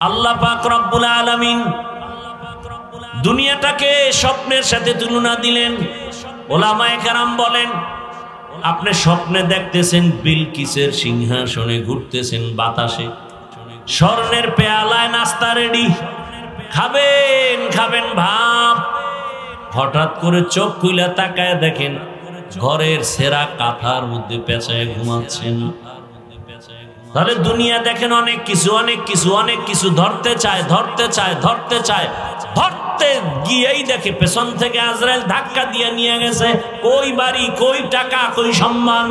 আল্লাহ পাক রব্বুল আলামিন দুনিয়াটাকে স্বপ্নের সাথে তুলনা দিলেন। ওলামায়ে কেরাম বলেন, আপনি স্বপ্নে দেখতেছেন বিলকিসের সিংহাসনে ঘুরতেছেন বাতাসে, স্বর্ণের পেয়ালায় নাস্তা রেডি, খাবেন খাবেন ভাব। হঠাৎ করে চোখ খুলে তাকায় দেখেন ঘরের সেরা কাঁথার মধ্যে পেঁচায় ঘুমাচ্ছেন। তাহলে দুনিয়া দেখেন অনেক কিছু অনেক কিছু অনেক কিছু, ধরতে চায় ধরতে চায় ধরতে চায়, ধরতে গিয়েই দেখে পেছন থেকে আজরাইল ধাক্কা দিয়ে নিয়ে গেছে। কই বাড়ি, কই টাকা, কই সম্মান।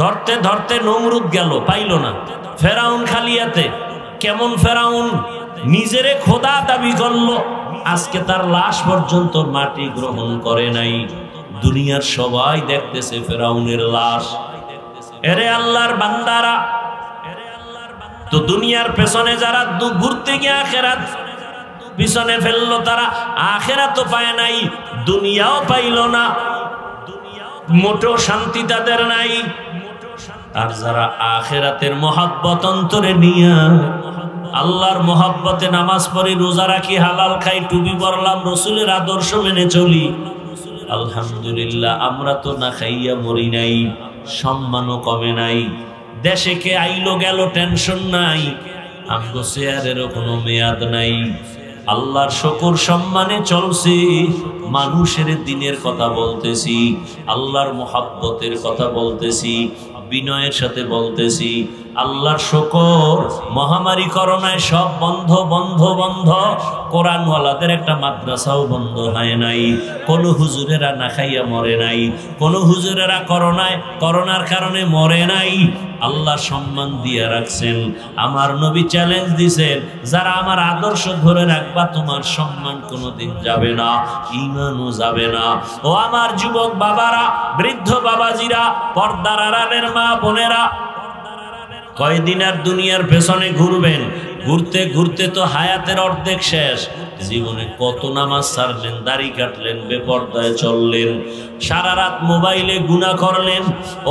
ধরতে ধরতে নমরুদ গেল, পাইল না। ফেরাউন খালিয়াতে, কেমন ফেরাউন নিজেরে খোদা দাবি করলো, আজকে তার লাশ পর্যন্ত মাটি গ্রহণ করে নাই। দুনিয়ার সবাই দেখতেছে ফেরাউনের লাশ। এরে আল্লাহর বান্দারা, তো দুনিয়ার পেছনে যারা ঘুরতে গিয়ে আখেরাত পিছনে ফেললো, তারা আখেরাতও পায় নাই, দুনিয়াও পাইল না, মোটেও শান্তি তাদের নাই। আর যারা আখেরাতের মহাব্বত অন্তরে নিয়া আল্লাহর মহাব্বতে নামাজ পড়ি, রোজা রাখি, হালাল খাই, টুপি পরলাম, রসুলের আদর্শ মেনে চলি, আলহামদুলিল্লাহ আমরা তো না খাইয়া মরি নাই, সম্মানও কমে নাই। দেশে কে আইলো গেল টেনশন নাই, আমগো চেয়ারেরও কোনো মেয়াদ নাই। আল্লাহর শুকর সম্মানে চলছি, মানুষের দিনের কথা বলতেছি, আল্লাহর মুহাব্বতের কথা বলতেছি, বিনয়ের সাথে বলতেছি। আল্লাহর শুকর, মহামারী করোনায় সব বন্ধ বন্ধ বন্ধ। কোরআনওয়ালাদের একটা মাদ্রাসাও বন্ধ হয় নাই, কোনো হুজুরেরা না খাইয়া মরে নাই, কোনো হুজুরেরা করোনার কারণে মরে নাই। আল্লাহ সম্মান দিয়ে রাখছেন। আমার নবী চ্যালেঞ্জ দিছেন, যারা আমার আদর্শ ধরে রাখবা তোমার সম্মান কোনোদিন যাবে না, ঈমানও যাবে না। ও আমার যুবক বাবারা, বৃদ্ধ বাবাজিরা, পর্দার আড়ালের মা বোনেরা, কয়দিন আর দুনিয়ার পেছনে ঘুরবেন? ঘুরতে ঘুরতে তো হায়াতের অর্ধেক শেষ। জীবনে কত নামাজ ছাড়লেন, দাড়ি কাটলেন, বেপরদায় চললেন, সারা রাত মোবাইলে গুনাহ করলেন।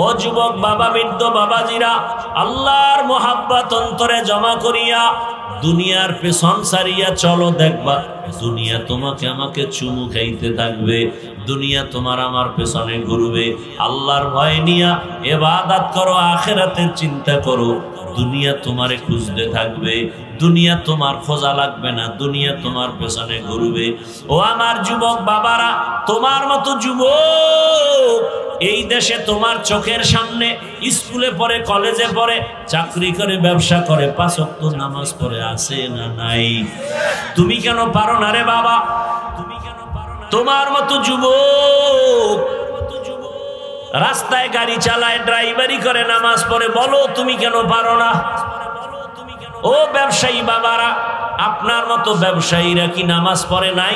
ও যুবক বাবা, বৃদ্ধ বাবাজিরা, আল্লাহর মোহাব্বত অন্তরে জমা করিয়া দুনিয়ার পেছন সারিয়া চলো, দেখবা দুনিয়া তোমাকে আমাকে চুমু খাইতে থাকবে, দুনিয়া তোমার আমার পেছনে ঘুরবে। আল্লাহর ভয় নিয়া ইবাদত করো, আখিরাতের চিন্তা করো, দুনিয়া তোমারে খুঁজতে থাকবে, দুনিয়া তোমার খোঁজা লাগবে না, দুনিয়া তোমার পেছনে ঘুরবে। ও আমার যুবক বাবারা, তোমার মতো যুবক এই দেশে তোমার চোখের সামনে স্কুলে পড়ে, কলেজে পড়ে, চাকরি করে, ব্যবসা করে, 5 ওয়াক্ত নামাজ পড়ে আছে না নাই? তুমি কেন পারো না রে বাবা? তুমি কেন পারো না? তোমার মতো যুবক রাস্তায় গাড়ি চালায়, ড্রাইভারি করে, নামাজ পড়ে, বলো তুমি কেন পারো না? ও ব্যবসায়ী বাবারা, আপনার মতো ব্যবসায়ীরা কি নামাজ পড়ে নাই?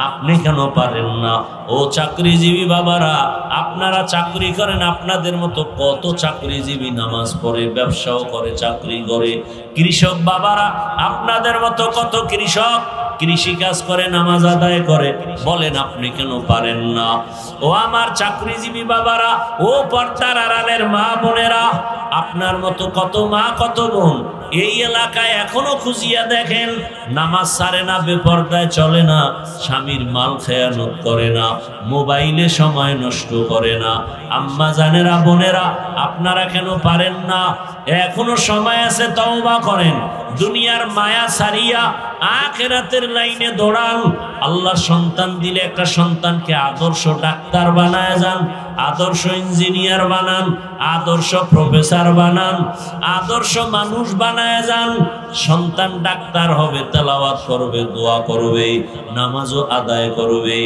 আপনি কেন পারেন না? ও চাকরিজীবী বাবারা, আপনারা চাকরি করেন, আপনাদের মতো কত চাকরিজীবী নামাজ পড়ে, ব্যবসাও করে, চাকরি করে। কৃষক বাবারা, আপনাদের মতো কত কৃষক কৃষি কাজ করে, নামাজ আদায় করে, বলেন আপনি কেন পারেন না? ও আমার চাকরিজীবী বাবারা, ও পর্দার আড়ালের মা বোনেরা, আপনার মতো কত মা কত বোন এই এলাকায় এখনো খুঁজিয়া দেখেন, নামাজ ছাড়ে না, বেপরদায় চলে না, স্বামীর মাল খেয়ানত করে না, মোবাইলে সময় নষ্ট করে না। আম্মা জানেরা, বোনেরা, আপনারা কেন পারেন না? এখনো সময় আছে, তওবা করেন, দুনিয়ার মায়া ছাড়িয়া আখিরাতের লাইনে দৌড়ান। আল্লাহ সন্তান দিলে একটা সন্তানকে আদর্শ ডাক্তার বানায় যান, আদর্শ ইঞ্জিনিয়ার বানান, আদর্শ প্রফেসর বানান, আদর্শ মানুষ বানায় যান। সন্তান ডাক্তার হবে, তেলাওয়াত করবে, দোয়া করবে, নামাজও আদায় করবে।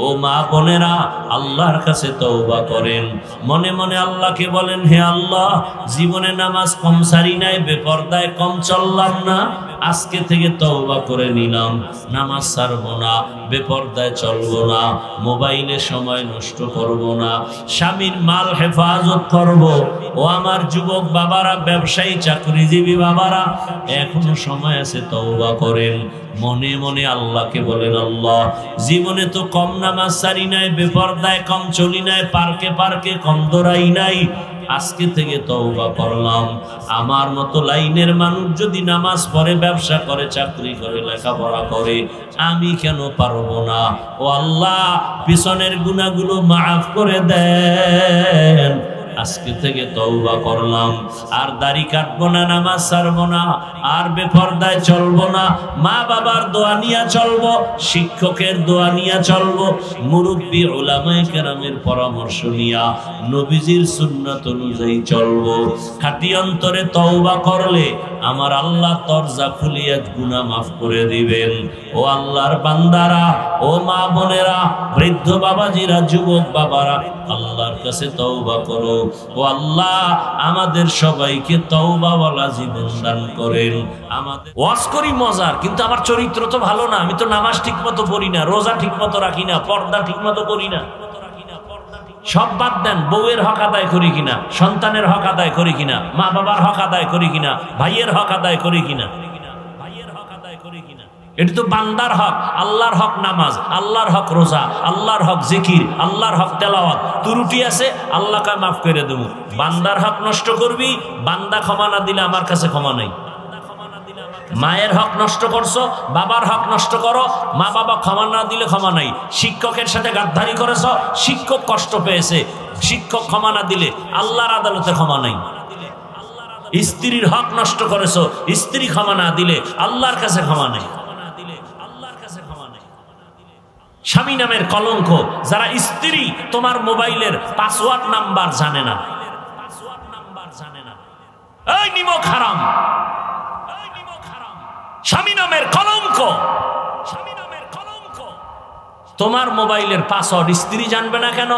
ও মা বোনেরা, আল্লাহর কাছে তওবা করেন, মনে মনে আল্লাহকে বলেন, হে আল্লাহ, জীবনে নামাজ কম সারি নাই, বেপরদায় কম চললাম না, আজকে থেকে তওবা করে নিলাম, নামাজ ছাড়বো না, বেপরদায় চলবো না, মোবাইলে সময় নষ্ট করব না, স্বামীর মাল হেফাজত করব। ও আমার যুবক বাবারা, ব্যবসায়ী চাকরিজীবী বাবারা, এখনো সময় আছে, তওবা করেন, মনে মনে আল্লাহকে বলেন, আল্লাহ, জীবনে তো কম নামাজ সারি নাই, বেপরদায় কম চলি নাই, পার্কে পার্কে কম দৌড়াই নাই, আজকে থেকে তওবা করলাম, আমার মতো লাইনের মানুষ যদি নামাজ পড়ে, ব্যবসা করে, চাকরি করে, লেখাপড়া করে, আমি কেন পারবো না? ও আল্লাহ, পিছনের গুনাহগুলো মাফ করে দেন। আজকে থেকে তওবা করলাম, আর দাড়ি কাটবো না, নামাজ ছাড়বো না, আর বেপরদায় চলবো না, মা বাবার দোয়া নিয়ে চলবো, শিক্ষকের দোয়া নিয়ে চলবো, মুরব্বী উলামায়ে কেরামের পরামর্শ নিয়া নবীজির সুন্নাত অনুযায়ী চলবো। খাঁটি অন্তরে তওবা করলে আমার আল্লাহ দরজা খুলিয়ে গুনাহ মাফ করে দিবেন। ও আল্লাহর বান্দারা, ও মা বোনেরা, বৃদ্ধ বাবাজিরা, যুবক বাবারা, আল্লাহর কাছে তওবা করো। ও আল্লাহ, আমাদের সবাইকে তওবাওয়ালা জীবন দান করেন। আমাদের ওয়াজ করি মজার, কিন্তু আমার চরিত্র তো ভালো না। আমি তো নামাজ ঠিক মতো পড়ি না, রোজা ঠিক মতো রাখি না, পর্দা ঠিক মতো করি না। সব বাদ দেন, বউয়ের হক আদায় করি কিনা, সন্তানের হক আদায় করি কিনা, মা বাবার হক আদায় করি কিনা, ভাইয়ের হক আদায় করি কিনা, এটা তো বান্দার হক। আল্লাহর হক নামাজ, আল্লাহর হক রোজা, আল্লাহর হক জিকির, আল্লাহর হক তেলাওয়াত। ত্রুটি আছে, আল্লাহকে মাফ করে দেব। বান্দার হক নষ্ট করবি, বান্দা ক্ষমা না দিলে আমার কাছে ক্ষমা নাই। মায়ের হক নষ্ট করছো, বাবার হক নষ্ট করো, মা বাবা ক্ষমা না দিলে ক্ষমা নাই। শিক্ষকের সাথে গাদ্দারি করেছো, শিক্ষক কষ্ট পেয়েছে, শিক্ষক ক্ষমা না দিলে আল্লাহর আদালতে ক্ষমা নাই। স্ত্রীর হক নষ্ট করেছো, স্ত্রী ক্ষমা না দিলে আল্লাহর কাছে ক্ষমা নাই। স্বামী নামের কলঙ্ক, যারা স্ত্রী তোমার মোবাইলের পাসওয়ার্ড নাম্বার জানে না, এই নিমক হারাম, স্বামী নামের কলঙ্ক। তোমার মোবাইলের পাসওয়ার্ড স্ত্রী জানবে না কেন?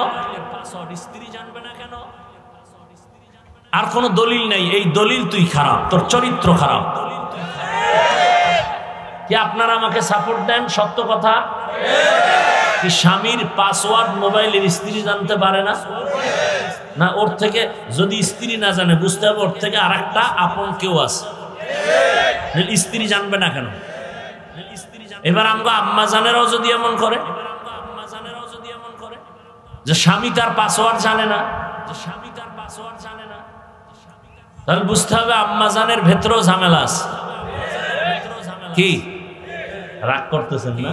আর কোন দলিল নেই, এই দলিল তুই খারাপ, তোর চরিত্র খারাপ। কি আপনারা আমাকে সাপোর্ট দেন? সত্য কথা কি স্বামীর পাসওয়ার্ড মোবাইলের স্ত্রী জানতে পারে না? না, ওর থেকে যদি স্ত্রী না জানে, বুঝতে হবে ওর থেকে আর একটা আপন কেউ আছে। স্ত্রী জানবে না কেন? এবার আমরা আম্মা জানেরাও যদি এমন করে যে স্বামী তার পাসওয়ার্ড জানে না, তাহলে বুঝতে হবে আম্মা জানের ভেতরেও ঝামেলা আছে। কি রাগ করতেছেন না?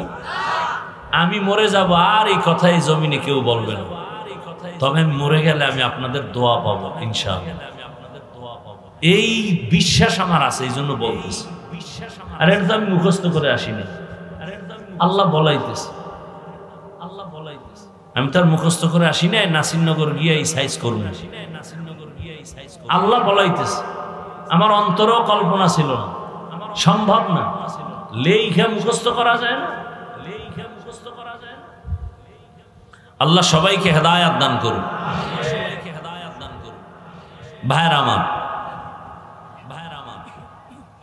আমি মরে যাব আর এই কথা এই জমিনে কেউ বলবে না, তবে আমি মরে গেলে আমি আপনাদের দোয়া পাবো ইনশাআল্লাহ। এই বিশ্বাস আমার আছে, এই জন্য বলতেছি। আর এটা তো আমি মুখস্থ করে আসিনি, আল্লাহ বলাইতেছে। আমি তার মুখস্থ করে আসি না, নাসিরনগর গিয়ে এই সাইজ করব। আল্লাহ বলাইতেছে, আমার অন্তরেও কল্পনা ছিল না, সম্ভব না। লেখা মুখস্থ করা যায় না। আল্লাহ সবাইকে হেদায়েত দান করুন। ভাইরা আমার,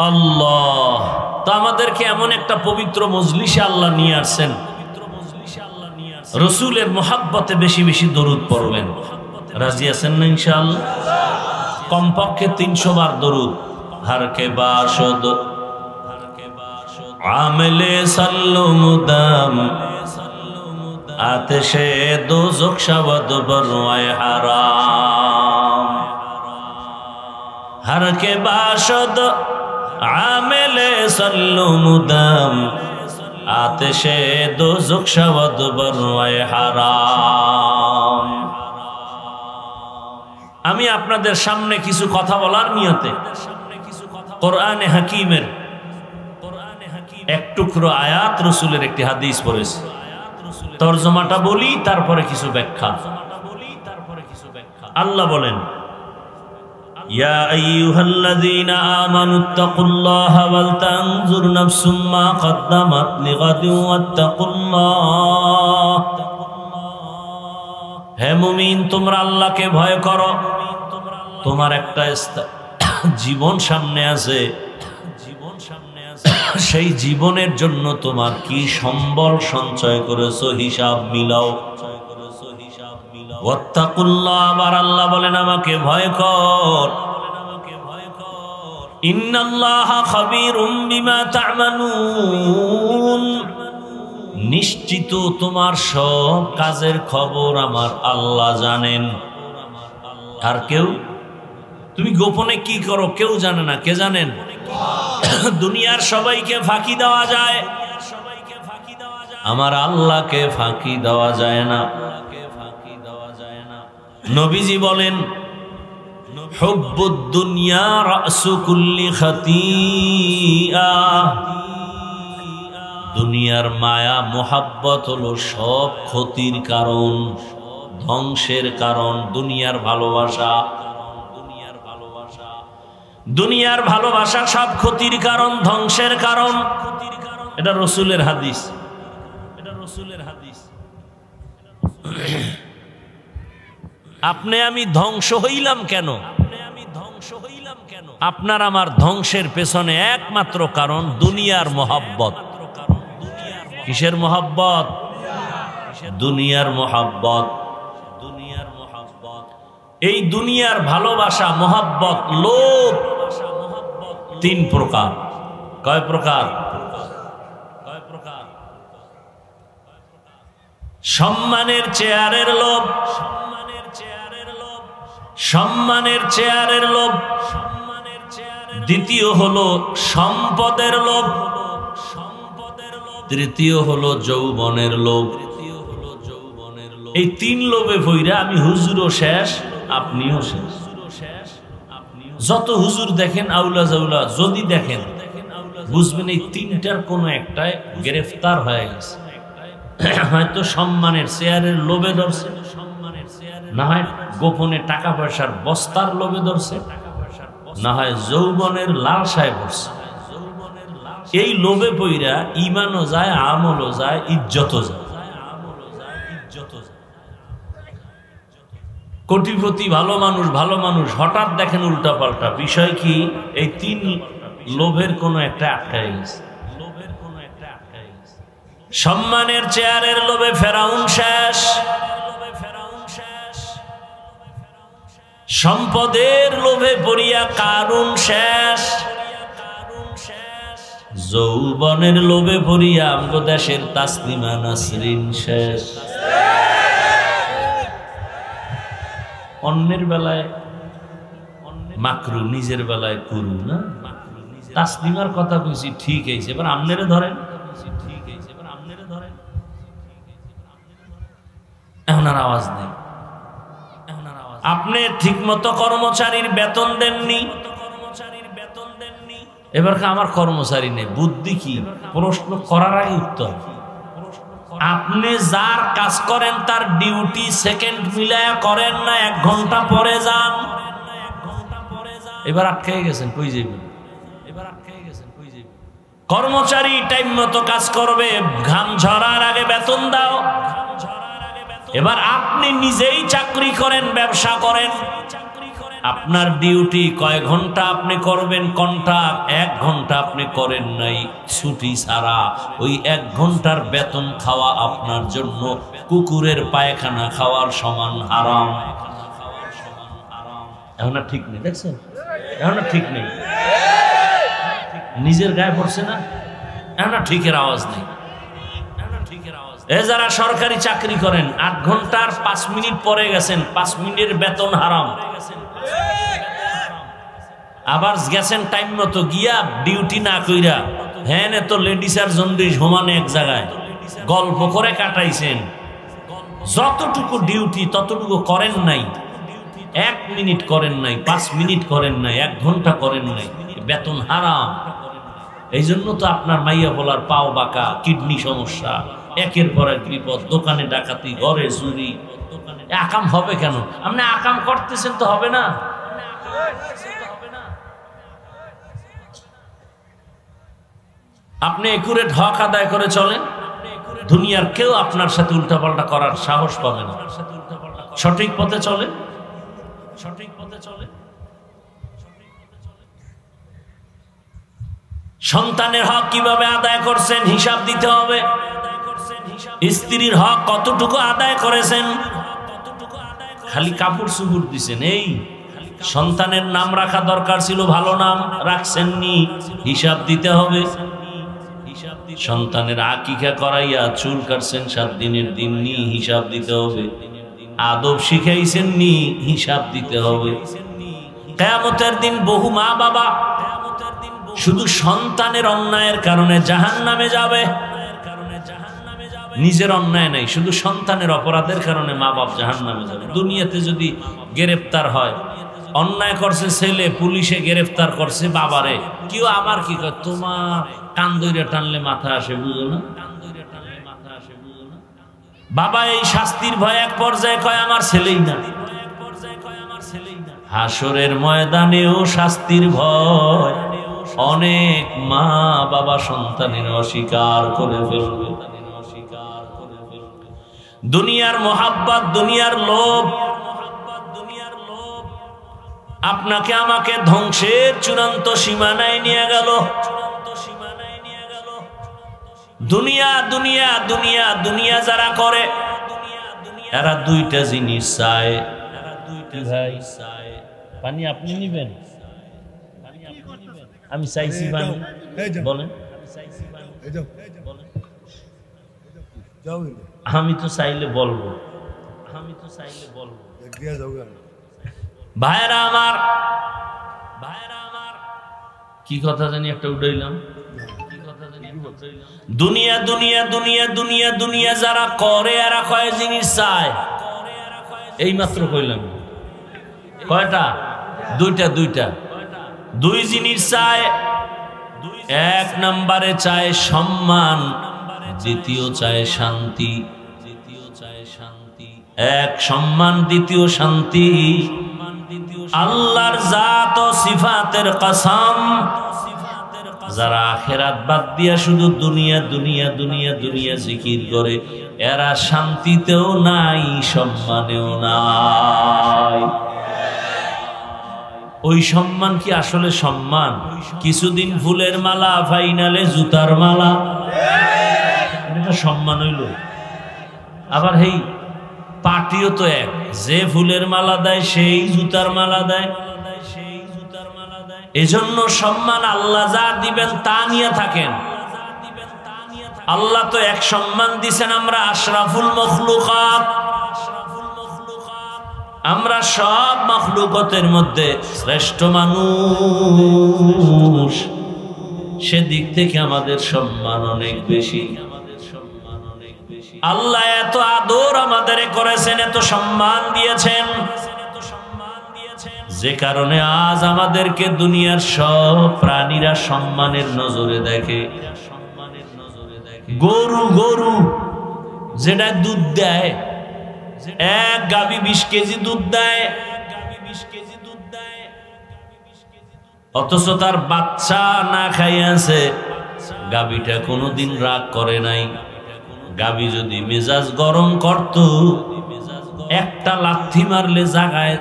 আল্লাহ তো আমাদেরকে এমন একটা পবিত্র মজলিসে আল্লাহ নিয়ে আসছেন। রসুলের মোহাব্বতে বেশি বেশি দরুদ পড়বেন। রাজি আছেন না ইনশাআল্লাহ? কমপক্ষে 300 বার দরুদ। हर के बाशद आमले सल्लु मुदाम आतिशे दोज़ख शवद बरवाए हराम। हर के बाशद आमले सल्लु मुदाम आतिशे दोज़ख शवद बरवाए हराम। আমি আপনাদের সামনে কিছু কথা বলার নিয়তে কোরআনে হাকিমের এক টুকরো আয়াত, রসুলের একটি হাদিস পড়েছি। তরজমাটা বলি, তারপরে কিছু ব্যাখ্যা। আল্লাহ বলেন, ইয়া আইয়ুহাল্লাযীনা আমানুত্তাকুল্লাহা ওয়াল তানজুর নাফসুম মা কদ্দামাত লিগাদিন ওয়াত্তাকুল্লাহ। হে মুমিন, তোমরা আল্লাহকে ভয় করো। তোমার একটা জীবন সামনে আছে, সেই জীবনের জন্য তোমার কি সম্বল সঞ্চয় করেছো হিসাব মিলাও। ওয়াত্তাকুল্লাহ, আবার আল্লাহ বলেন আমাকে ভয় কর। ইন্নাল্লাহা খাবীরুম বিমা তা'মালুন, নিশ্চিত তোমার সব কাজের খবর আমার আল্লাহ জানেন। আর কেউ, তুমি গোপনে কি করো কেউ জানে না। কে জানেন? দুনিয়ার সবাইকে ফাঁকি দেওয়া যায়, আমার আল্লাহকে ফাঁকি দেওয়া যায় না। নবীজি বলেন, হুব্বুদ দুনিয়া রাসু কুল্লি খাতিয়া, দুনিয়ার মায়া মোহাব্বত হলো সব ক্ষতির কারণ, ধ্বংসের কারণ। দুনিয়ার ভালোবাসা, দুনিয়ার ভালোবাসা সব ক্ষতির কারণ, ধ্বংসের কারণ। এটা রাসূলের হাদিস, এটা রাসূলের হাদিস। আপনি আমি ধ্বংস হইলাম কেন? আপনার আমার ধ্বংসের পেছনে একমাত্র কারণ দুনিয়ার মোহাব্বত। কিসের মোহাব্বত? দুনিয়ার মোহাব্বত। দুনিয়ার মোহাব্বত, এই দুনিয়ার ভালোবাসা মোহাব্বত, লোভ তিন প্রকার। কয় প্রকার? কয় প্রকার? সম্মানের চেয়ারের লোভ, সম্মানের চেয়ারের লোভ। দ্বিতীয় হলো সম্পদের লোভ, তৃতীয় হলো যৌবনের লোভ। এই তিন লোভে ভইরা আমি হুজুরও শেষ, আপনিও শেষ। যত হুজুর দেখেন আউলা জাউলা যদি দেখেন, বুঝবেন এই তিনটার কোনো একটাই গ্রেফতার হয়ে গেছে। হয়তো সম্মানের চেয়ারের লোভে ধরছে, না হয় গোপনে টাকা পয়সার বস্তার লোভে ধরছে, না হয় যৌবনের লালসায় পড়ছে। এই লোভে পইরা ঈমানও যায়, আমলও যায়, ইজ্জতও যায়। কোটিপতি ভালো মানুষ, ভালো মানুষ হঠাৎ দেখেন উল্টা পাল্টা। বিষয় কি? এই তিন লোভের কোন একটা আটকায় গেছে। সম্মানের চেয়ারের লোভে ফেরাউন শেষ, সম্পদের লোভে পড়িয়া কারুন শেষ, যৌবনের লোভে পড়িয়া আমগো দেশের তাসলিমা নাসরিন শেষ। অন্যের বেলায় মাকরু, নিজের বেলায় কুরু। না, তাসলিমার কথা বুঝি ঠিক হয়েছে, এবার আমনেরে ধরেন। এখন আর আওয়াজ নেই। আপনি ঠিক মতো কর্মচারীর বেতন দেননি, এবার আমার কর্মচারী নেই। বুদ্ধি কি? প্রশ্ন করার আগে উত্তর। আপনি যার কাজ করেন তার ডিউটি সেকেন্ড মিলায়া করেন না, 1 ঘন্টা পরে যান। এবার আটকে গেছেন, কই যাবেন? এবার আটকে গেছেন, কই যাবেন? কর্মচারী টাইম মতো কাজ করবে, ঘাম ঝরার আগে বেতন দাও। এবার আপনি নিজেই চাকরি করেন, ব্যবসা করেন, আপনার ডিউটি কয় ঘন্টা আপনি করবেন, কন্ট্রাক্ট 1 ঘন্টা আপনি করেন নাই ছুটি ছাড়া, ওই 1 ঘন্টার বেতন খাওয়া আপনার জন্য কুকুরের পায়খানা খাওয়ার সমান হারাম। এখন আর ঠিক নেই, দেখছেন? এখন আর ঠিক নেই, নিজের গায়ে পড়ছে না, এখন আর ঠিকের আওয়াজ নেই। যারা সরকারি চাকরি করেন 8 ঘন্টার 5 মিনিট পরে গেছেন, 5 মিনিটের বেতন হারাম। আবার গেছেন টাইম মতো, গিয়া ডিউটি না কইরা হ্যাঁ তো লেডিস আর জন্ডিস হোমানে এক জায়গায় গল্প করে কাটাইছেন। যতটুকু ডিউটি ততটুকু করেন নাই, 1 মিনিট করেন নাই, 5 মিনিট করেন নাই, 1 ঘন্টা করেন নাই, বেতন হারাম। এই জন্য তো আপনার মাইয়া বলার পাও বাঁকা, কিডনি সমস্যা, একের পর এক বিপদ, দোকানে ডাকাতি, ঘরে চুরি। আকাম হবে কেন? আপনি আকাম করতেছেন তো হবে না। আপনি একুরেট হক আদায় করে চলেন, দুনিয়ার কেউ আপনার সাথে উল্টাপাল্টা করার সাহস পাবে না। সঠিক পথে চলে, সঠিক পথে চলে। সন্তানের হক কিভাবে আদায় করছেন হিসাব দিতে হবে। স্ত্রীর হক কতটুকু আদায় করেছেন। খালি কাপড় চুপুর দিছেন, এই সন্তানের নাম রাখা দরকার ছিল, ভালো নাম রাখছেননি, হিসাব দিতে হবে। সন্তানের আকিকা করাইয়া চুল কাটছেন 7 দিনের দিন নিয়ে, হিসাব দিতে হবে। আদব শিখাইছেন নি, হিসাব দিতে হবে। কিয়ামতের দিন বহু মা বাবা শুধু সন্তানের অন্যায়ের কারণে জাহান্নামে যাবে। নিজের অন্যায় নাই, শুধু সন্তানের অপরাধের কারণে মা বাপ জাহান্নামে যাবে। দুনিয়াতে যদি গ্রেফতার হয়, অন্যায় করছে ছেলে, পুলিশে গ্রেফতার করছে বাবারে, কেউ আমার কি কয়, তোমার কান ধইরা টানলে মাথা আসে, বুঝো না? বাবা এই শাস্তির ভয় এক পর্যায়ে কয় আমার ছেলেই না। হাসরের ময়দানেও শাস্তির ভয়, অনেক মা বাবা সন্তানের অস্বীকার করে ফেলবে। দুনিয়ার মোহাব্বত, দুনিয়ার লোভ আপনাকে আমাকে ধ্বংসের চূড়ান্ত সীমানায় নিয়ে গেল। দুনিয়া দুনিয়া দুনিয়া দুনিয়া যারা করে, এরা দুইটা জিনিস চায়। ভাই পানি আপনি নিবেন? আমি চাইছি পানি, বলেন। আমি তো চাইলে বলবো, ভাইরা আমার, কি কথা জানি একটা উঠাইলাম। দুনিয়া দুনিয়া দুনিয়া দুনিয়া দুনিয়া যারা করে, এরা কয় জিনিস চায়? এই মাত্র কইলাম। কয়টা? দুইটা। দুই জিনিস চায়। এক নম্বরে চায় সম্মান, দ্বিতীয় চায় শান্তি। এক সম্মান, দ্বিতীয় শান্তি। আল্লাহর জাত ও সিফাতের কসম, যারা আখিরাত বাদ দিয়া শুধু দুনিয়া দুনিয়া দুনিয়া দুনিয়া জিকির করে, এরা শান্তিতেও নাই, সম্মানেও নাই। ওই সম্মান কি আসলে সম্মান? কিছুদিন ফুলের মালা, ফাইনালে জুতার মালা, এটা সম্মান হইল? আবার এই পার্টিও তো এক, যে ফুলের মালা দেয় সেই জুতার মালা দেয়। এজন্য সম্মান আল্লাহ যা দিবেন তা নিয়ে থাকেন। আল্লাহ তো এক সম্মান দিছেন, আমরা আশরাফুল মখলুকাত, আমরা সব মখলুকতের মধ্যে শ্রেষ্ঠ মানুষ। সেদিক থেকে আমাদের সম্মান অনেক বেশি। আল্লাহ এত আদর আমাদের করেছেন, এত সম্মান দিয়েছেন, যে কারণে আজ আমাদেরকে দুনিয়ার সব প্রাণীরা সম্মানের নজরে দেখে। গরু যেটা দুধ দেয়, এক গাভী 20 কেজি দুধ দেয়, অথচ তার বাচ্চা না খাইয়াছে। গাভীটা কোনোদিন রাগ করে নাই। গাভী যদি মেজাজ গরম করত, একটা লাথি মারলে জাগায়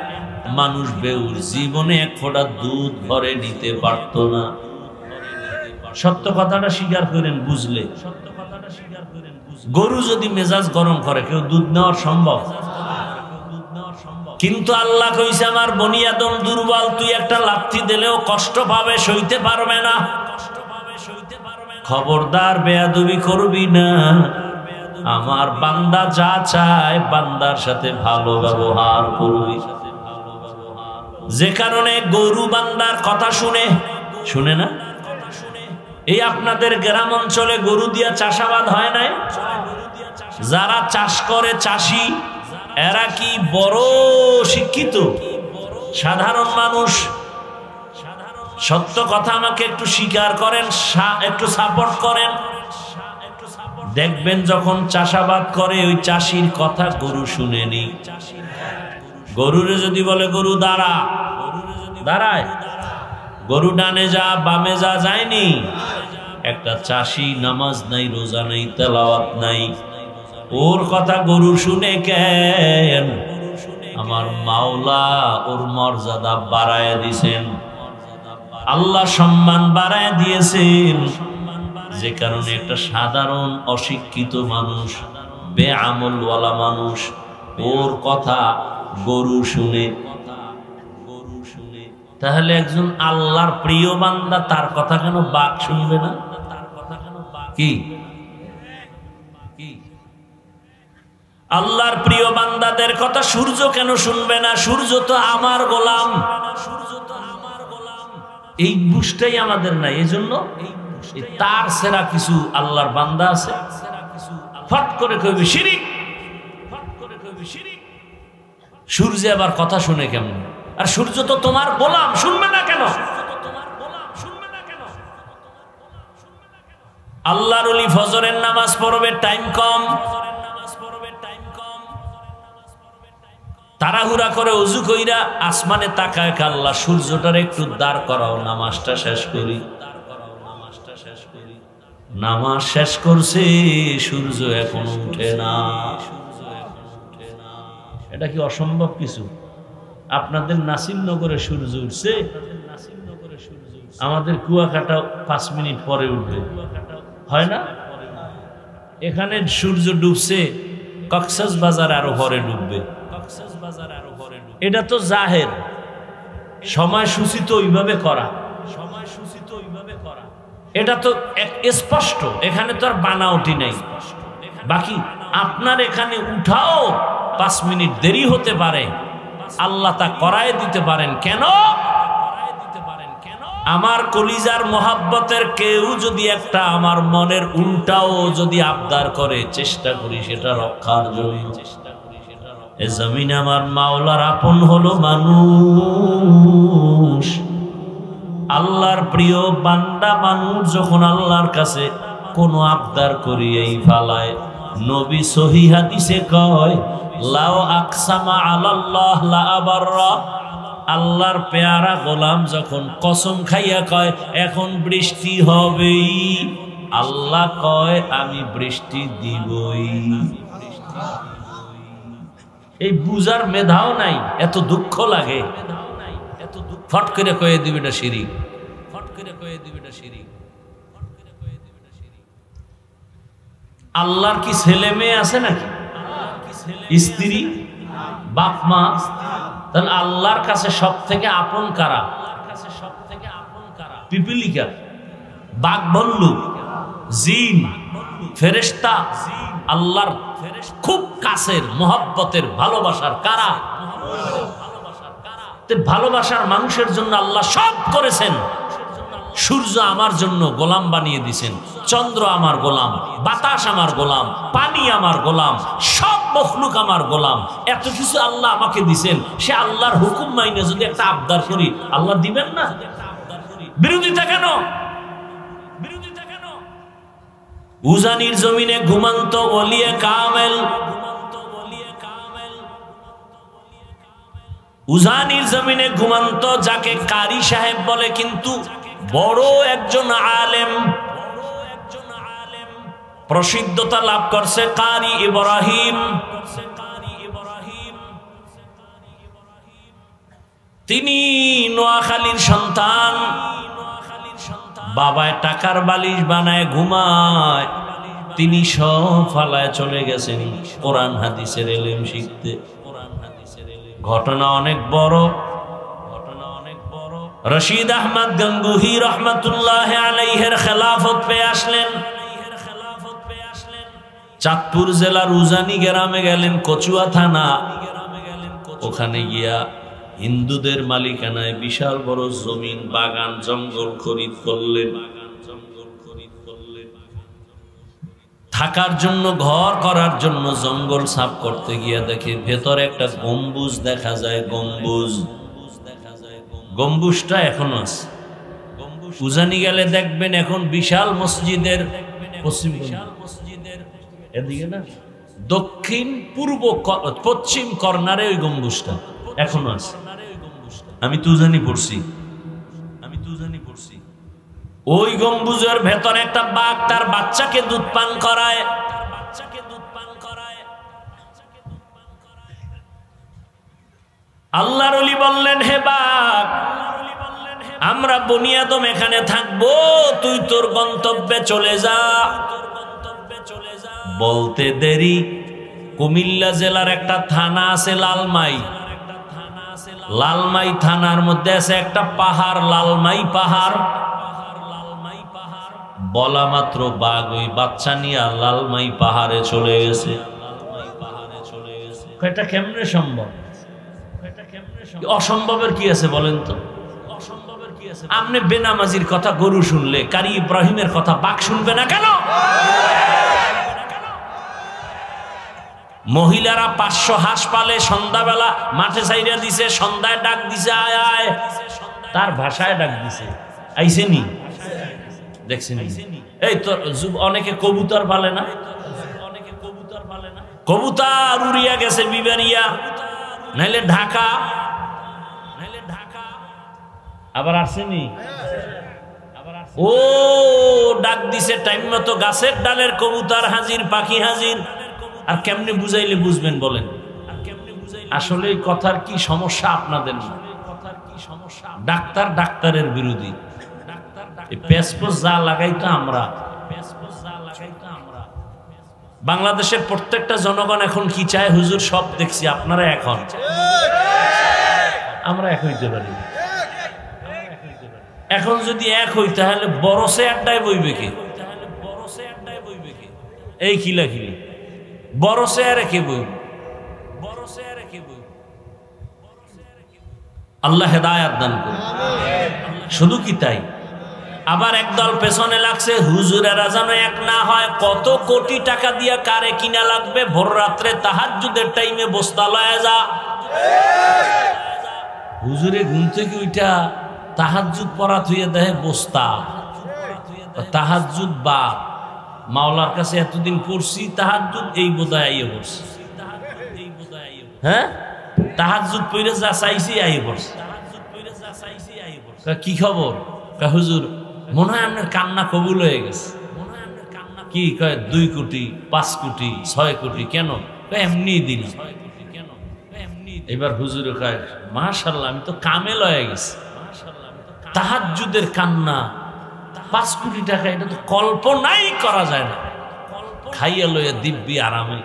মানুষ বেউর, জীবনে এক ফোঁটা দুধ ভরে নিতে পারত না। সত্য কথাটা স্বীকার করেন, বুঝলে? গরু যদি মেজাজ গরম করে, কেউ দুধ নেওয়ার সম্ভব? কিন্তু আল্লাহ কইছে আমার বনি আদম দুর্বল, তুই একটা লাথি দিলেও কষ্ট পাবে, সইতে পারবে না। খবরদার বেয়াদবি করবি না। আমার বান্দা যা চায়, বান্দার সাথে ভালো ব্যবহার করবি। যে কারণে গরু বান্দার কথা শুনে না। এই আপনাদের গ্রাম অঞ্চলে গরু দিয়া চাষাবাদ হয় নাই? যারা চাষ করে, চাষি, এরা কি বড় শিক্ষিত? সাধারণ মানুষ? সত্য কথা আমাকে একটু স্বীকার করেন, একটু সাপোর্ট করেন। দেখবেন যখন চাষাবাদ করে, ওই চাষির কথা গরু শুনেনি। গরুরে যদি বলে গরু দাঁড়া, দাঁড়ায়। গরু ডানে যা, বামে যা, যায়নি। একটা চাষি নামাজ নাই, রোজা নাই, তেলাওয়াত নাই, ওর কথা গরু শুনে কেন? আমার মাওলা ওর মর্যাদা বাড়ায় দিয়েছেন, আল্লাহ সম্মান বাড়ায় দিয়েছেন। যে কারণে একটা সাধারণ অশিক্ষিত মানুষ, বেআমলওয়ালা মানুষ, ওর কথা গরু শুনে। তাহলে একজন আল্লাহর প্রিয় বান্দা, তার কথা কেন বাঘ শুনবে না? কি আল্লাহর প্রিয় বান্দাদের কথা সূর্য কেন শুনবে না? সূর্য তো আমার গোলাম। এই বুঝটাই আমাদের নাই। এই জন্য তার সেরা কিছু আল্লাহর বান্দা আছে, ফট করে কইবে শিরিক। সূর্য আবার কথা শুনে কেমন? আর সূর্য তো তোমার গোলাম, শুনবে না কেন? আল্লাহর ওলি ফজরের নামাজ পড়বে, টাইম কম, তাড়াহুড়া করে ওযু কইরা আসমানে তাকায়, আল্লাহ সূর্যটার একটু দাঁড় করাও, নামাজটা শেষ করি। নামাজ শেষ করছে, সূর্য এখনো উঠে না। এটা কি অসম্ভব কিছু? আপনাদের নাসিরনগরে সূর্য উঠছে, আমাদের কুয়াকাটা 5 মিনিট পরে উঠবে, হয় না? এখানে সূর্য ডুবছে, কক্সবাজার আরো পরে ডুববে। এটা তো জাহের, সময়সূচিত ওইভাবে করা, এটা তো স্পষ্ট। এখানে তো আর বানাওটি নাই। বাকি আপনার এখানে উঠাও 5 মিনিট দেরি হতে পারে, আল্লাহ তা করায় দিতে পারেন। কেন? আমার কলিজার মোহাব্বতের কেউ যদি একটা আমার মনের উল্টাও যদি আবদার করে, চেষ্টা করি সেটা রক্ষার জন্য। এ জমিন আমার মাওলার আপন হলো মানুষ। আল্লাহর প্রিয় বান্দা মানুষ যখন আল্লাহর কাছে কোনো আবদার করি এই ফালায়, নবী সহিহ হাদিসে কয়, লাউ আকসামা আলাল্লাহ লা আবাররা। আল্লাহর পেয়ারা গোলাম যখন কসম খাইয়া কয় এখন বৃষ্টি হবেই, আল্লাহ কয় আমি বৃষ্টি দিবই। এই বুঝার মেধাও নাই, এত দুঃখ লাগে, ফট করে কয়ে দিবে এটা শিরিক, ফট করে কয়ে দিবে এটা শিরিক। আল্লাহর কি ছেলে মেয়ে আছে নাকি? স্ত্রী, বাপ মা? তাহলে আল্লাহর কাছে সব থেকে আপন কারা? পিপিলিকা, বাঘ, ভাল্লুক, জিন, ফেরেশতা, আল্লাহর খুব কাছের মোহাব্বতের ভালোবাসার কারা? ভালোবাসার মানুষের জন্য আল্লাহ সব করেছেন। সূর্য আমার জন্য গোলাম বানিয়ে দিয়েছেন, চন্দ্র আমার গোলাম, বাতাস আমার গোলাম, পানি আমার গোলাম, সব মখলুক আমার গোলাম। এত কিছু আল্লাহ আমাকে দিয়েছেন, সে আল্লাহর হুকুম মাইনে যদি একটা আবদার করি, আল্লাহ দিবেন না? বিরোধিতা কেন? বিরোধিতা কেন? উজানির জমিনে ঘুমন্ত ওলিয়ে কামেল, উজানির জমিনে ঘুমন্ত যাকে কারি সাহেব বলে, কিন্তু বড় একজন আলেম, প্রসিদ্ধতা লাভ করছে কারি ইব্রাহিম। তিনি নোয়াখালীর সন্তান। বাবায় টাকার বালিশ বানায় ঘুমায়, তিনি সব ফালায় চলে গেছেন কোরআন হাদিসের ইলম শিখতে। ঘটনা অনেক বড়, ঘটনা অনেক বড়। রশিদ আহমদ গঙ্গুহি রহমাতুল্লাহ আলাইহির খেলাফত পেয়ে আসলেন। চাঁদপুর জেলার উজানি গ্রামে গেলেন, কচুয়া থানা। ওখানে গিয়া হিন্দুদের মালিকানায় বিশাল বড় জমিন, বাগান, জঙ্গল খরিদ করলেন। থাকার জন্য, ঘর করার জন্য জঙ্গল সাফ করতে গিয়া দেখে ভেতরে একটা গম্বুজ দেখা যায়। গম্বুজ, গম্বুজটা এখনো আছে। উজানি গেলে দেখবেন এখন বিশাল মসজিদের পশ্চিম, এদিকে না, দক্ষিণ পূর্ব পশ্চিম কর্নারে ওই গম্বুজটা এখনো আছে। আমি তো উজানি পড়ছি, আমি তো উজানি পড়ছি। ওই গম্বুজের ভেতরে একটা বাঘ তার বাচ্চাকে দুধ পান করায়। আল্লাহর ওলি বললেন, হে বাঘ, আমরা বনি আদম এখানে থাকবো, তুই তোর গন্তব্যে চলে যা। বলতে দেরি, কুমিল্লা জেলার একটা থানা আছে লালমাই। লালমাই থানার মধ্যে আছে একটা পাহাড়, লালমাই পাহাড়। বলা মাত্র বাঘ ওই বাচ্চা নিয়ে লালমাই পাহাড়ে চলে গেছে। এটা কেমনে সম্ভব? অসম্ভবের কি আছে বলেন তো? আপনি বেনামাজির কথা গরু শুনলে কারি ইব্রাহিমের কথা বাঘ শুনবে না কেন? মহিলারা 500 হাঁস পালে, সন্ধ্যাবেলা মাঠে চাইরা দিছে, সন্ধ্যায় ডাক দিছে আয় আয়, তার ভাষায় ডাক দিছে আইসেনি, দেখছেন? এই তো অনেকে কবুতর পালে না, কবুতর উড়িয়া গেছে বিবারিয়া, নাইলে ঢাকা, আবার আসেনি, ও ডাক দিছে টাইম মতো, গাছের ডালের কবুতর হাজির, পাখি হাজির। আর কেমনে বুঝাইলে বুঝবেন বলেন? আসলে কথার কি সমস্যা আপনাদের? ডাক্তার ডাক্তারের বিরোধী, পেসপোস যা লাগাইতো আমরা। বাংলাদেশের প্রত্যেকটা জনগণ এখন কি চায় হুজুর? সব দেখছি আপনারা এখন, আমরা এক হইতে পারি। এখন যদি এক হই তাহলে বরসে আড্ডায় বইবে কি? এই খিলাখিলি বরসে আর কে বই? আল্লাহ হেদায়াত দান করুন। শুধু কি তাই, আবার একদল পেছনে লাগছে হুজুরেরা যেন এক না হয়। কত কোটি টাকা দিয়া কারে কিনা লাগবে? ভোর রাত্রে তাহাজ্জুদের টাইমে বস্তা লয়ে যা। হুজুরে ঘুম থেকে উঠা তাহাজ্জুদ পড়া থুইয়া দেয় বস্তা। তাহাজ্জুদ বা মাওলার কাছে এতদিন পড়ছি তাহাজ্জুদ, এই বোধহয় আইয়ে পড়ছি। হ্যাঁ, তাহাজ্জুদ পড়ে যা চাইছি আইয়ে পড়ছি। কি খবর? হুজুর মনে হয় আপনার কান্না কবুল হয়ে গেছে। কি কয় 2 কোটি 5 কোটি 6 কোটি? কেন? এমনি দিন। এবার হুজুরে কয় মাশাআল্লাহ, আমি তো কামেল হয়ে গেছি। তাহাজ্জুদের কান্না 5 কোটি টাকা, এটা তো কল্পনাই করা যায় না। খাইয়া লইয়া দিব্যি আরামে।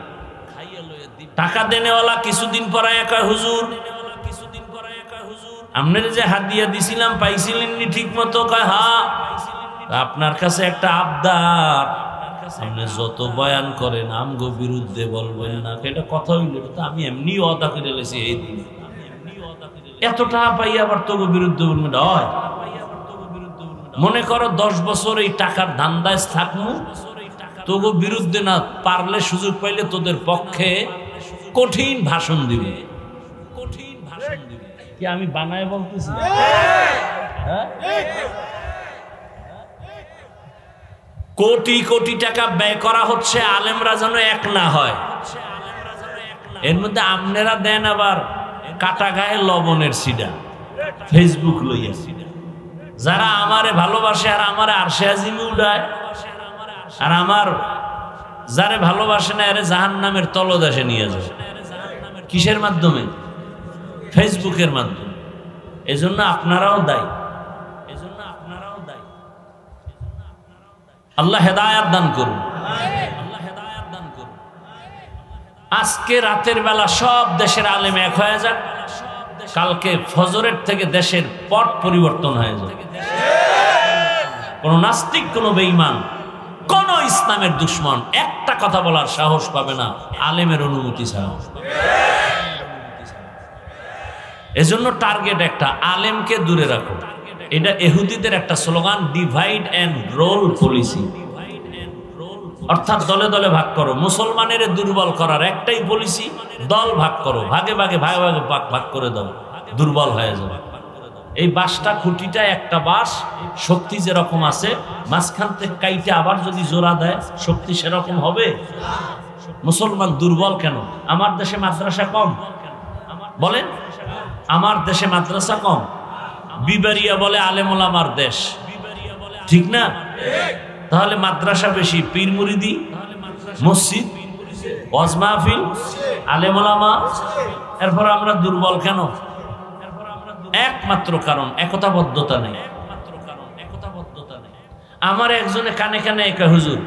টাকা দেনেওয়ালা কিছুদিন পরে একা হুজুর আপনার যে হাদিয়া দিছিলাম পাইছিলেননি ঠিক মতো? কয় হ্যাঁ। আপনার কাছে একটা আবদার, আপনি যত বয়ান করেন আমগো বিরুদ্ধে বলবেন না। এটা কথা হইল তো আমি এমনি অদা করে লেছি। এই দিন এত টাকা পাই আবার তোগো বিরুদ্ধে বলবেন? হয় মনে করো 10 বছর এই টাকার ধান্দায় থাকবো, তোগো বিরুদ্ধে না পারলে সুযোগ পাইলে তোদের পক্ষে কঠিন ভাষণ দিবে। কি আমি বানায় বলতেছি? কোটি কোটি টাকা ব্যয় করা হচ্ছে, আলেমরা যেন এক না হয়। এর মধ্যে আপনারা দেন আবার কাটা গায়ে লবণের সিডা, ফেসবুক লইয়া। যারা আমারে ভালোবাসে আর আমারে আরশে আজিমে উড়ায়, আর আমার যারে ভালোবাসে না আরে জাহান্নামের তলদেশে নিয়ে যায়। কিসের মাধ্যমে? ফেসবুকের মাধ্যমে। এজন্য আপনারাও দায়ী। আল্লাহ হেদায়াত দান করুন। আজকে রাতের বেলা সব দেশের আলেম এক হয়ে যাক, কালকে ফজরের থেকে দেশের পট পরিবর্তন হয়ে যাবে। কোন নাস্তিক, কোন বেঈমান, কোন ইসলামের দুশ্মন একটা কথা বলার সাহস পাবে না আলেমের অনুমতি ছাড়া। এজন্য টার্গেট একটা, আলেমকে দূরে রাখো। এটা ইহুদিদের একটা slogan, divide and rule policy. অর্থাৎ দলে দলে ভাগ করো। মুসলমানের দুর্বল করার একটাই পলিসি, দল ভাগ করো, ভাগে ভাগে ভাগে ভাগে ভাগ করে দাও, দুর্বল হয়ে যাবে। এই বাঁশটা খুঁটিটা একটা বাঁশ, শক্তি যেরকম আছে, মাঝখান থেকে কাইটে আবার যদি জোড়া দেয় শক্তি সেরকম হবে। মুসলমান দুর্বল কেন? আমার দেশে মাদ্রাসা কম বলেন, আমার দেশে মাদ্রাসা কম। বিবারিয়া বলে আলেম ওলামার দেশ, ঠিক না? তাহলে মাদ্রাসা বেশি, পীর মুরিদি, মসজিদ, ওয়াজ মাহফিল, আলেম ওলামা। এরপর আমরা দুর্বল কেন? একমাত্র কারণ একতাবদ্ধতা নেই। আমার একজনে কানে কানে একা হুজুর,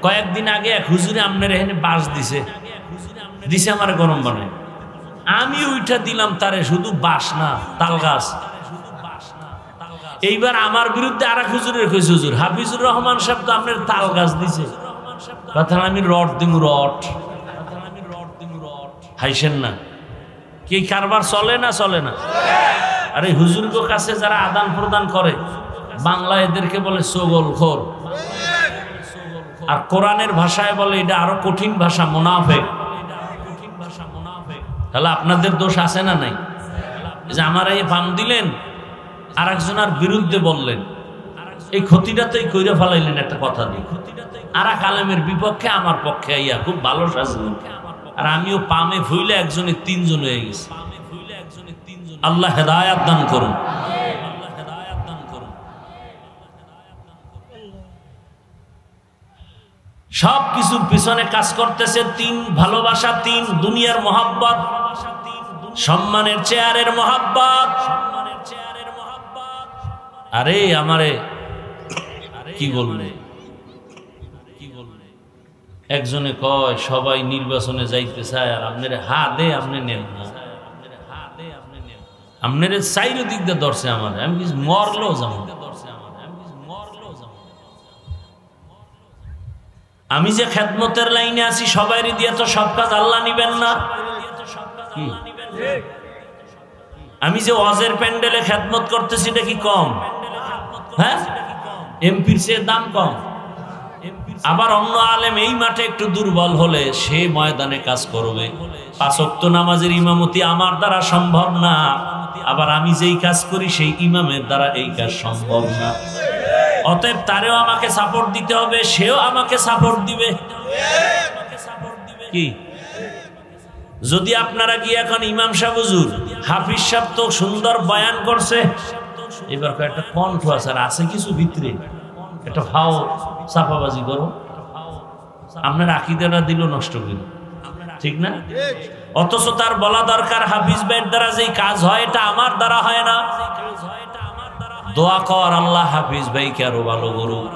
কয়েকদিন আগে এক হুজুরে আপনার এখানে বাস দিছে আমার গরম বানায়। আমি ওইটা দিলাম তারে, শুধু বাস না তাল গাছ। এইবার আমার বিরুদ্ধে আর এক হুজুরের কইছে, হুজুর হাফিজুর রহমান সাহেব তো আপনার তাল গাছ দিছে। কথা আমি রড দিমু, রড হাইসেন না, কি কারবার চলে না চলে না? আরে হুজুরগো কাছে যারা আদান প্রদান করে বাংলা এদেরকে বলে চগলখোর, আর কোরআনের ভাষায় বলে এটা আরো কঠিন ভাষা, মুনাফিক। তাহলে আপনাদের দোষ আছে না নাই? যে আমার এই পাম দিলেন আর একজনের বিরুদ্ধে বললেন, এই ক্ষতিটাতেই কইরা ফেলাইলেন একটা কথা দিয়ে। আর এক আলেমের বিপক্ষে আমার পক্ষে আইয়া খুব ভালো সাজলেন, আর আমিও পামে ভুইলে একজনে তিনজন হয়ে গেছে। আল্লাহ হেদায়াত দান করুন। সব কিছুর পিছনে কাজ করতেছে তিন, ভালোবাসা তিন, দুনিয়ার মোহাব্বত, সম্মানের চেয়ারের মোহাব্বত। আরে আমারে কি বললে, একজনে কয় সবাই নির্বাচনে যাইতে চায়, আর আপনারে হা দে আপনি নেন না, আপনারে চাইরো দিক দিয়ে ধরছে আমার, আমি কিছু মরলেও যাবো। আমি যে খেদমতের লাইনে আছি সবাইরই দিয়ে তো সব কাজ আল্লাহ নিবেন না। আমি যে ওয়াজের প্যান্ডেলে খেদমত করতেছি এটা কি কম? হ্যাঁ, এমপির চেয়ে দাম কম। আবার অন্য আলেম এই মাঠে একটু দুর্বল হলে সে ময়দানে কাজ করবে। 5 ওয়াক্ত নামাজের ইমামতি আমার দ্বারা সম্ভব না, আবার আমি যেই কাজ করি সেই ইমামের দ্বারা এই কাজ সম্ভব না। অতএব তারেও আমাকে সাপোর্ট দিতে হবে, সেও আমাকে সাপোর্ট দিবে। কি যদি আপনারা গিয়ে এখন ইমাম সাহেব হুজুর, হাফিজ সাহেব তো সুন্দর বয়ান করছে, এবার একটা কণ্ঠ আছে আর আছে কিছু ভিতরে একটা ভাও চাপাবাজি করো, আপনার আকীদাটা দিল নষ্ট করে, ঠিক না? অথচ তার বলা দরকার হাফিজ ভাইয়ের দ্বারা যেই কাজ হয় এটা আমার দ্বারা হয় না। দোয়া কর আল্লাহ হাফিজ ভাইকে আরো ভালো করুক।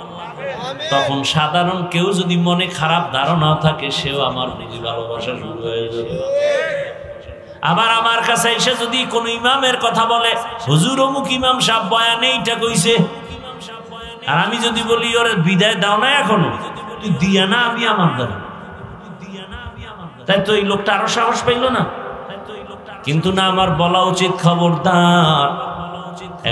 তখন সাধারণ কেউ যদি মনে খারাপ ধারণা থাকে সেও আমার প্রতি ভালোবাসা শুরু হয়ে যাবে। আবার আমার কাছে এসে যদি কোন ইমামের কথা বলে, হুজুর অমুক ইমাম সাহেব বয়ানে এইটা কইছে, আর আমি যদি বলি ওরে বিদায় দাও না এখনো, তুই দিয়া না আমি আমার দ্বারা, তাই তো এই লোকটা আরো সাহস পাইল না। কিন্তু না, আমার বলা উচিত খবরদার,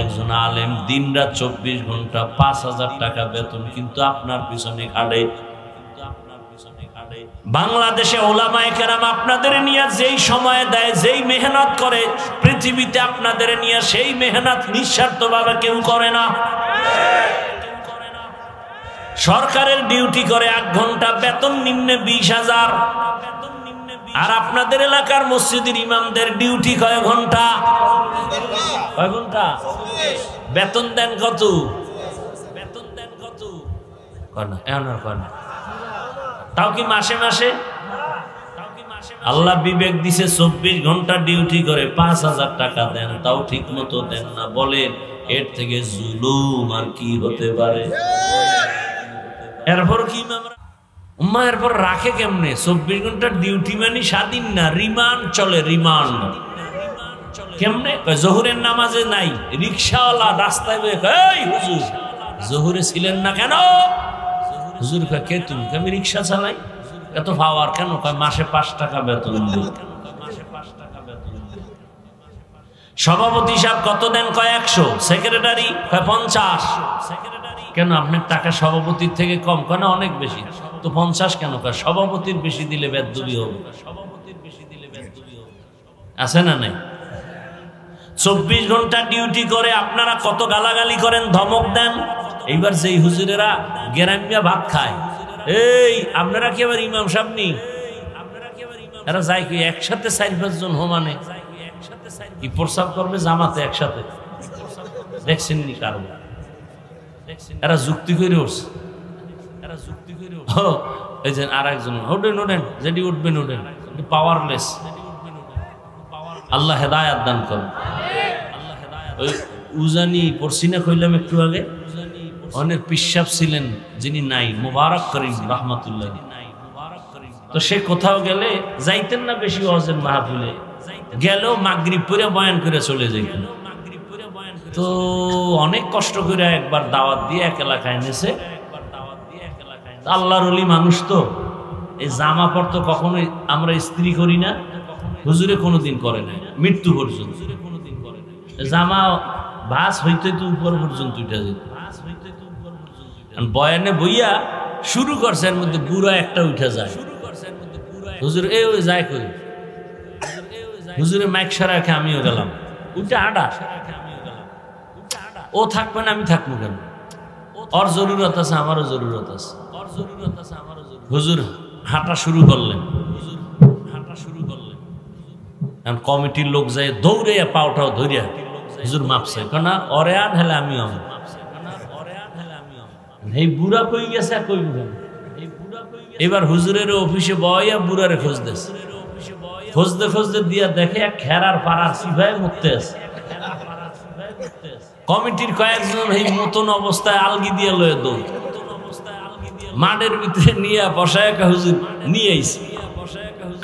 একজন আলেম দিনরাত 24 ঘন্টা 5000 টাকা বেতন, কিন্তু আপনার পিছনে খাটে। বাংলাদেশে ওলামায়ে কেরাম আপনাদের নিয়ে যেই সময় দেয়, যেই মেহনত করে, পৃথিবীতে আপনাদের নিয়ে সেই মেহনত নিঃস্বার্থভাবে কেউ করে না। সরকারের ডিউটি করে 8 ঘন্টা, বেতন নিম্নে 20,000। আর আপনাদের এলাকার মসজিদের ইমামদের ডিউটি কয় ঘন্টা? কয় ঘন্টা? বেতন দেন কত? বেতন দেন কত? কনা এনার কনা, তাও কি মাসে মাসে? আল্লাহ বিবেক দিছে, 24 ঘন্টা ডিউটি করে 5000 টাকা দেন, তাও ঠিক মতো দেন না। বলেন এর থেকে জুলুম আর কি হতে পারে? এরপর কি উম্মা এরপর রাখে কেমনে? 24 ঘন্টার ডিউটি মানে স্বাধীন না, রিমান্ড চলে, রিমান্ড। কেমনে? জোহরের নামাজে নাই, রিক্সাওয়ালা রাস্তায় এই হুজুর জোহরে ছিলেন না কেন? হুজুর কয় কে তুমি? আমি রিক্সা চালাই। এত পাওয়ার কেন? কয় মাসে 5 টাকা বেতন দিই। সভাপতি সাহেব কত দেন? কয় 100। সেক্রেটারি কয় 50। কেন আপনার টাকা সভাপতির থেকে কম? কেন অনেক বেশি। তো 50 কেন? কয় সভাপতির বেশি দিলে বেদবি হবে। আছে না নাই? 24 ঘন্টা ডিউটি করে আপনারা কত গালাগালি করেন, ধমক দেন। এইবার যেই হুজুরেরা গেরামিয়া ভাত খায়, এই আপনারা কি আবার ইমাম সাহেব নি? এরা যায় কি একসাথে 4-5 জন হোমানে কি প্রস্তাব করবে জামাতে একসাথে? দেখছেন নি কারণ? এরা যুক্তি করে উঠছে, এরা যুক্তি করে এই যে আর একজন ওঠেন ওঠেন, যেটি উঠবেন ওঠেন, পাওয়ারলেস। আল্লাহ হেদায়াত দান করেন। ওই উজানি পড়ছি না কইলাম একটু আগে, অনেক পিসাব ছিলেন যিনি নাই, মুবারক করিম রহমাতুল্লাহ। তো সে কোথাও গেলে যাইতেন না বেশি ওয়াজের মাহফিলে, গেলেও মাগরিব পড়ে বয়ান করে চলে যাইতেন। তো অনেক কষ্ট করে একবার দাওয়াত দিয়ে এক এলাকায় এনেছে। আল্লাহর ওলি মানুষ তো, এই জামা পড়তো কখনোই আমরা ইস্ত্রি করি না, হুজুরে কোনোদিন করে নাই, মৃত্যু পর্যন্ত। জামা ভাস হইতে তো উপর পর্যন্ত উঠে যেত। বয়ানে বইয়া শুরু করছে, এর মধ্যে বুড়া একটা উঠে যায়। হুজুর এ ওই যায় কই, হুজুরে মাইক সারা রেখে আমিও গেলাম, উঠে আডা। ও থাকবে না, আমি থাকবো কেন? ওর জরুরত আছে, আমারও জরুরত আছে। হুজুর হাঁটা শুরু করলেন। এখন কমিটির লোক যায় দৌড়ে পাওটাও ধরিয়া হুজুর মাপছে, কেন ওরে আন হেলে আমিও আমি। এই বুড়া কই গেছে, কই এবার হুজুরের অফিসে বয়া বুড়ারে খুঁজতেছে, খুঁজতে খুঁজতে দিয়া দেখে এক খেরার পাড়ার সিভাই মুক্তে আছে। কমিটির কয়েকজন এই মতন অবস্থায় আলগি দিয়ে লয়ে দৌড় মাঠের ভিতরে নিয়ে বসায় হুজুর নিয়ে আইছে।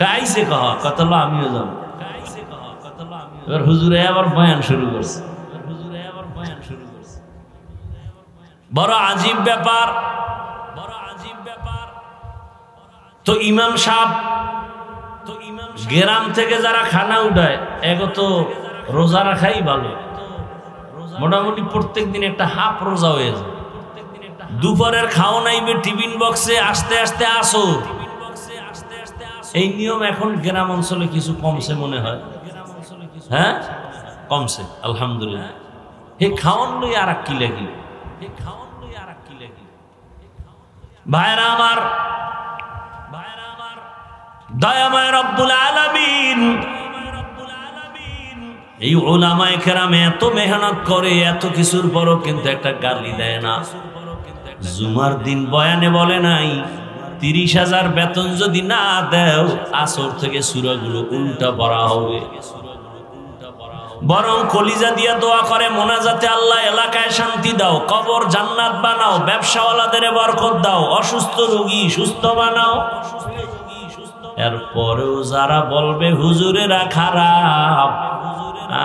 কাইছে কত লো আমিও যাব। এবার হুজুরে আবার বয়ান শুরু করছে। বড় আজীব ব্যাপার, তো ইমাম সাহেব গ্রাম থেকে যারা খানা উঠায় এগো তো রোজা রাখাই ভালো, মোটামুটি প্রত্যেক দিন একটা হাফ রোজা হয়ে যায়। দুপুরের খাওয়া নাইবে টিফিন বক্সে আস্তে আস্তে আসো, এই নিয়ম এখন গ্রাম অঞ্চলে কিছু কমছে মনে হয়। হ্যাঁ কমছে আলহামদুলিল্লাহ। হে খাওয়ান লই আর কি লাগি, ভাইরা আমার, দয়াময় রব্বুল আলামিন এই উলামায়ে কেরাম এত মেহনত করে, এত কিছুর পরও কিন্তু একটা গালি দেয় না। জুমার দিন বয়ানে বলে নাই 30,000 বেতন যদি না দেও আসর থেকে সূরাগুলো উল্টা পড়া হবে। বরং কলিজা দিয়া দোয়া করে মোনাজাতে, আল্লাহ এলাকায় শান্তি দাও, কবর জান্নাত বানাও, ব্যবসাওয়ালাদের বরকত দাও, অসুস্থ রোগী সুস্থ বানাও। এরপরেও যারা বলবে হুজুরেরা খারাপ,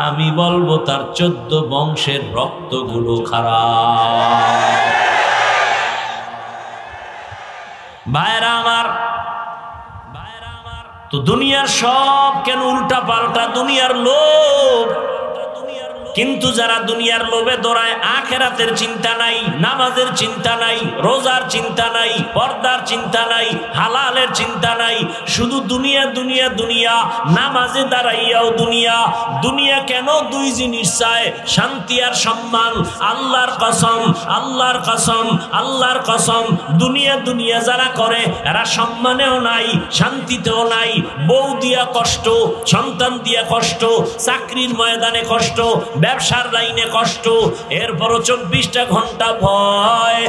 আমি বলবো তার 14 বংশের রক্তগুলো খারাপ। ভাইরা আমার, তো দুনিয়ার সব কেন উল্টা পাল্টা, দুনিয়ার লোভ। কিন্তু যারা দুনিয়ার লোভে দৌড়ায়, আখিরাতের চিন্তা নাই, নামাজের চিন্তা নাই, রোজার চিন্তা নাই, পর্দার চিন্তা নাই, হালালের চিন্তা নাই, শুধু দুনিয়া দুনিয়া দুনিয়া, নামাজে দাঁড়াইয়াও দুনিয়া। দুনিয়া কেন? দুই জিনিস চায়, শান্তি আর সম্মান। আল্লাহর কসম, আল্লাহর কসম, আল্লাহর কসম, দুনিয়া দুনিয়া যারা করে এরা সম্মানেও নাই, শান্তিতেও নাই। বউ দিয়া কষ্ট, সন্তান দিয়া কষ্ট, চাকরির ময়দানে কষ্ট, ব্যবসার লাইনে কষ্ট, এরপরও 24টা ঘন্টা ভয়,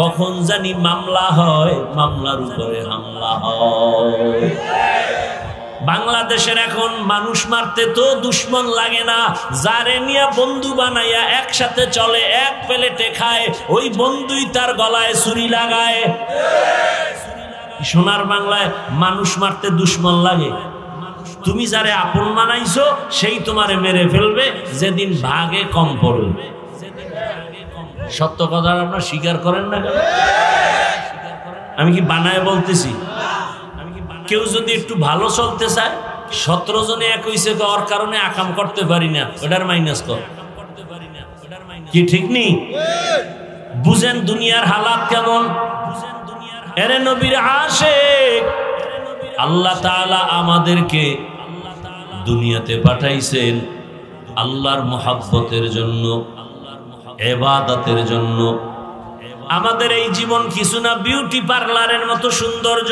কখন জানি মামলা হয়, মামলার উপরে হামলা হয়। বাংলাদেশের এখন মানুষ মারতে তো দুশ্মন লাগে না, যারে নিয়ে বন্ধু বানাইয়া একসাথে চলে, এক প্লেটে খায়, ওই বন্ধুই তার গলায় ছুরি লাগায়। সোনার বাংলায় মানুষ মারতে দুশ্মন লাগে। তুমি যারে আপন মানাইছো সেই তোমারে মেরে ফেলবে যেদিন ভাগে কম পড়বে। সত্য কথা আপনারা স্বীকার করেন না কেন? আমি কি বানায় বলতেছি? কেউ যদি একটু ভালো চলতে চায়, 17 জনে এক হইছে, ওর কারণে আকাম করতে পারি না, ওটার মাইনাস কর। কি ঠিক নেই? বুঝেন দুনিয়ার হালাত কেমন। এরে নবীর আশিক, আল্লাহ তাআলা আমাদেরকে দুনিয়াতে পাঠাইছেন আল্লাহর মুহাব্বতের জন্য, ইবাদতের জন্য। আমাদের এই জীবন কিছু না বিউটি পার্লারের মতো সৌন্দর্য।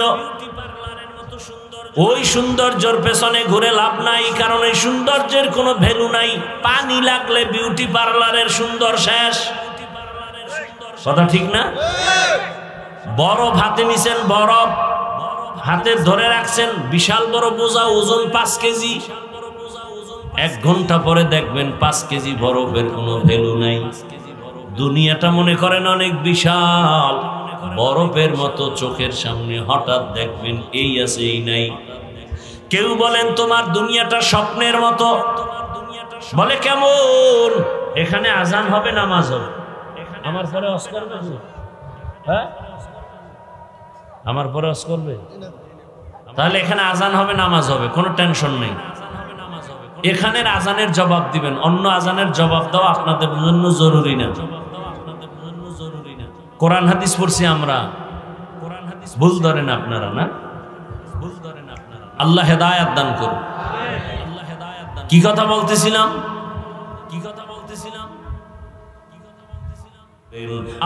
ওই সৌন্দর্যের পেছনে ঘুরে লাভ নাই, কারণ এই সৌন্দর্যের কোনো ভ্যালু নাই। পানি লাগলে বিউটি পার্লারের সুন্দর শেষ। কথা ঠিক না? বরফ হাতে নিছেন, বরফ হাতে ধরে রাখছেন, বিশাল বড় বোঝা, ওজন 5 কেজি। 1 ঘন্টা পরে দেখবেন 5 কেজি বরফের কোনো ভ্যালু নাই। দুনিয়াটা মনে করেন অনেক বিশাল, বরফের মতো চোখের সামনে, হঠাৎ দেখবেন এই আছে এই নাই। কেউ বলেন তোমার দুনিয়াটা স্বপ্নের মতো, বলে কেমন? এখানে আজান হবে, নামাজ হবে, আমার পরে ওয়াজ করবে। হ্যাঁ, আমার পরে ওয়াজ করবে, তাহলে এখানে আজান হবে, নামাজ হবে, কোনো টেনশন নেই। এখানের আজানের জবাব দিবেন, অন্য আজানের জবাব দেওয়া আপনাদের জন্য জরুরি না। কোরআন হাদিস পড়ছি আমরা, ভুল ধরেন আপনারা না, আল্লাহ হেদায়াত দান করুন। কি কথা বলতেছিলাম?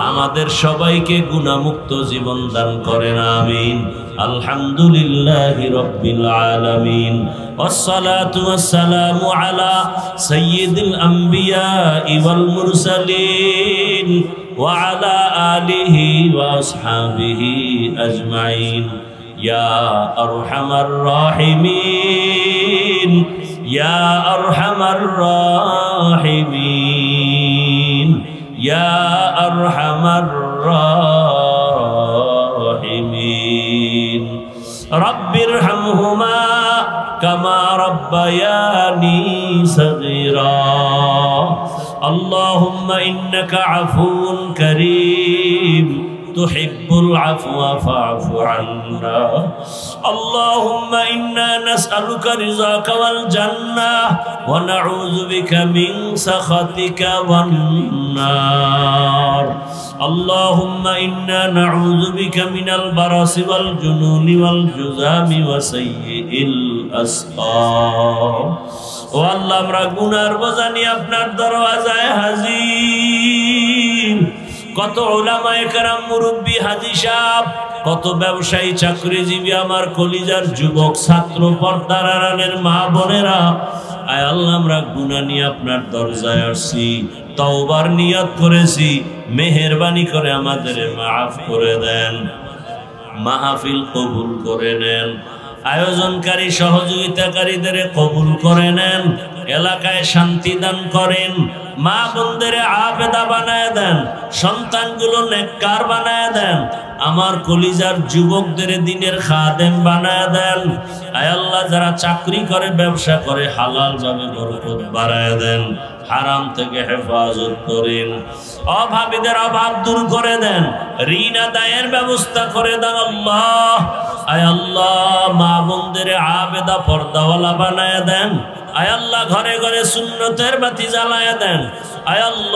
আমাদের সবাইকে গুনাহমুক্ত জীবন দান করেন, আমিন। আলহামদুলিল্লাহি রাব্বিল আলামিন, ওয়াসসালাতু ওয়াসসালামু আলা সাইয়্যিদিল আম্বিয়া ওয়াল মুরসালিন ওয়া আলা আলিহি ওয়া আসহাবিহি আজমাইন। ইয়া আরহামার রাহিমিন, ইয়া আরহামার রাহিমিন, ইয়া আরহামার রাহিমিন। রব্বিরহামহুমা কামা রাব্বায়ানি সগীরা। আল্লাহুম্মা ইন্নাকা আফুউন কারীম তুহিব্বুল আফওয়া ফা'ফু আন্না। আল্লাহুম্মা ইন্না নাসআলুকা রিযাকা ওয়াল জান্নাহ ওয়া নাউযু বিকা মিন সাখাতিকা ওয়ান নার। আল্লাহুম্মা ইন্না নাউযু বিকা মিনাল বারাসি ওয়াল জুনুনি ওয়াল জুযামি ওয়া সাইয়্যিল আসকাম। ও আল্লাহ, আমরা গুনার বোঝা নিয়ে আপনার দরওয়াজায় হাজির। কত উলামায়ে কেরাম, মুরব্বী, হাজী সাহেব, কত ব্যবসায়ী, চাকরিজীবী, আমার কলিজার যুবক ছাত্র, পর্দার আড়ালের মা বোনেরা, আয় আল্লাহ, আমরা গুনাহ নিয়ে আপনার দরজায় আসছি, তওবার নিয়ত করেছি, মেহেরবানি করে আমাদের মাফ করে দেন, মাহফিল কবুল করে নেন, আয়োজনকারী সহযোগিতাকারীদের কবুল করে নেন, এলাকায় শান্তি দান করেন, মা বোনদের আবেদা বানায় দেন, সন্তানগুলো নেককার বানায় দেন, আমার কলিজার যুবকদের দিনের খাদেম বানায় দেন। আয় আল্লাহ, যারা চাকরি করে, ব্যবসা করে, হালাল ভাবে বরকত বাড়ায় দেন, হারাম থেকে হেফাজত করেন, অভাবীদের অভাব দূর করে দেন, ঋণ আদায়ের ব্যবস্থা করে দেন। আল্লাহ, আয় আল্লাহ, মা বোনদের আবেদা পর্দাওয়ালা বানায় দেন। আয় আল্লাহ, ঘরে ঘরে সুন্নতের বাতি জ্বালায় দেন। আয় আল্লাহ।